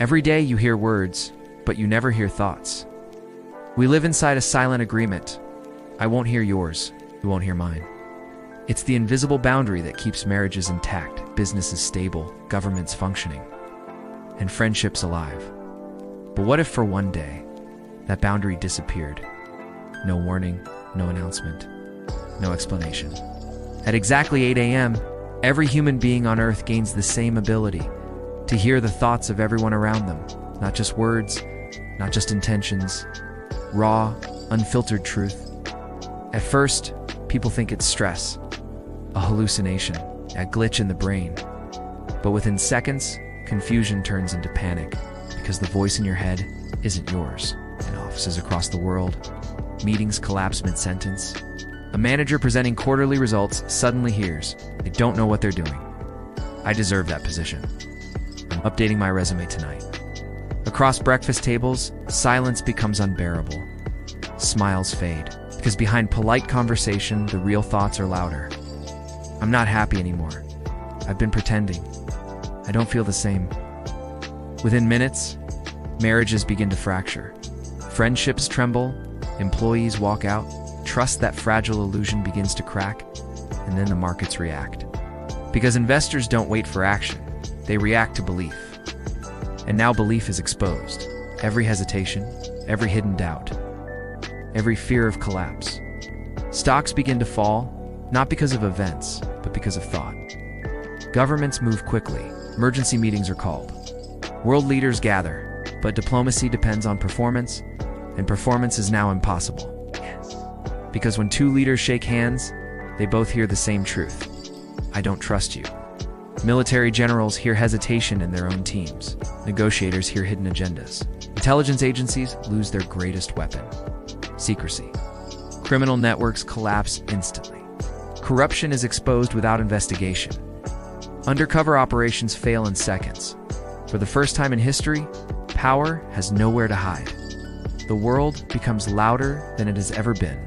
Every day you hear words, but you never hear thoughts. We live inside a silent agreement. I won't hear yours, you won't hear mine. It's the invisible boundary that keeps marriages intact, businesses stable, governments functioning, and friendships alive. But what if for one day, that boundary disappeared? No warning, no announcement, no explanation. At exactly 8 a.m., every human being on Earth gains the same ability to hear the thoughts of everyone around them. Not just words, not just intentions, raw, unfiltered truth. At first, people think it's stress, a hallucination, a glitch in the brain. But within seconds, confusion turns into panic because the voice in your head isn't yours. In offices across the world, meetings collapse mid-sentence. A manager presenting quarterly results suddenly hears, "I don't know what they're doing. I deserve that position. I'm updating my resume tonight." Across breakfast tables, silence becomes unbearable. Smiles fade, because behind polite conversation, the real thoughts are louder. "I'm not happy anymore. I've been pretending. I don't feel the same." Within minutes, marriages begin to fracture. Friendships tremble, employees walk out, trust that fragile illusion begins to crack, and then the markets react. Because investors don't wait for action, they react to belief. And now belief is exposed. Every hesitation, every hidden doubt, every fear of collapse. Stocks begin to fall, not because of events, but because of thought. Governments move quickly. Emergency meetings are called. World leaders gather, but diplomacy depends on performance, and performance is now impossible. Because when two leaders shake hands, they both hear the same truth. "I don't trust you." Military generals hear hesitation in their own teams. Negotiators hear hidden agendas. Intelligence agencies lose their greatest weapon: secrecy. Criminal networks collapse instantly. Corruption is exposed without investigation. Undercover operations fail in seconds. For the first time in history, power has nowhere to hide. The world becomes louder than it has ever been.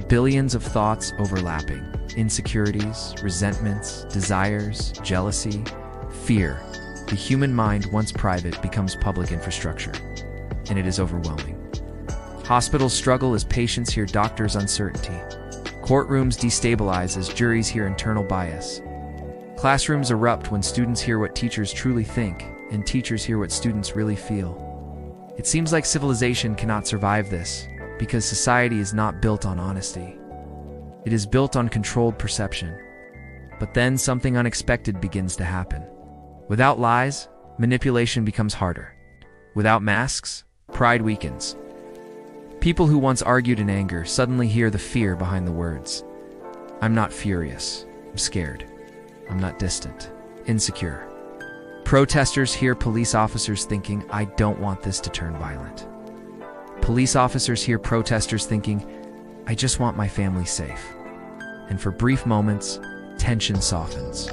Billions of thoughts overlapping. Insecurities, resentments, desires, jealousy, fear. The human mind, once private, becomes public infrastructure, and it is overwhelming. Hospitals struggle as patients hear doctors' uncertainty. Courtrooms destabilize as juries hear internal bias. Classrooms erupt when students hear what teachers truly think, and teachers hear what students really feel. It seems like civilization cannot survive this, because society is not built on honesty. It is built on controlled perception. But then something unexpected begins to happen. Without lies, manipulation becomes harder. Without masks, pride weakens. People who once argued in anger suddenly hear the fear behind the words. "I'm not furious. I'm scared. I'm not distant. Insecure." Protesters hear police officers thinking, "I don't want this to turn violent." Police officers hear protesters thinking, "I just want my family safe." And for brief moments, tension softens.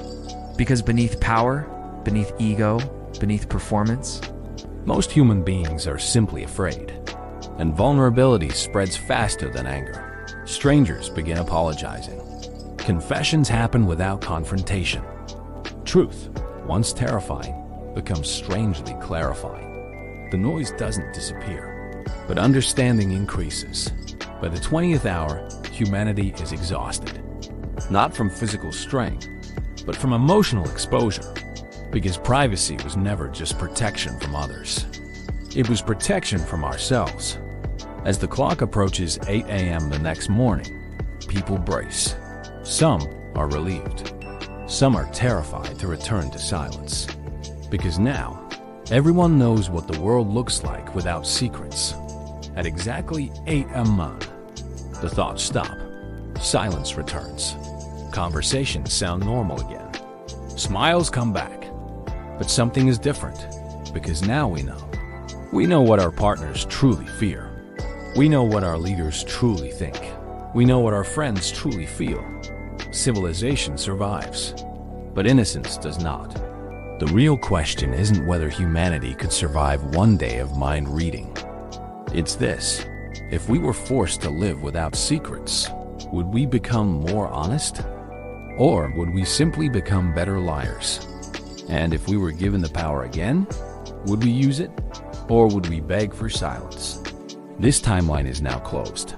Because beneath power, beneath ego, beneath performance, most human beings are simply afraid. And vulnerability spreads faster than anger. Strangers begin apologizing. Confessions happen without confrontation. Truth, once terrifying, becomes strangely clarifying. The noise doesn't disappear, but understanding increases. By the 20th hour, humanity is exhausted. Not from physical strength, but from emotional exposure. Because privacy was never just protection from others. It was protection from ourselves. As the clock approaches 8 a.m. the next morning, people brace. Some are relieved. Some are terrified to return to silence. Because now, everyone knows what the world looks like without secrets. At exactly 8 a.m., the thoughts stop. Silence returns. Conversations sound normal again. Smiles come back. But something is different, because now we know. We know what our partners truly fear. We know what our leaders truly think. We know what our friends truly feel. Civilization survives, but innocence does not. The real question isn't whether humanity could survive one day of mind reading. It's this: if we were forced to live without secrets, would we become more honest? Or would we simply become better liars? And if we were given the power again, Would we use it? Or would we beg for silence? This timeline is now closed.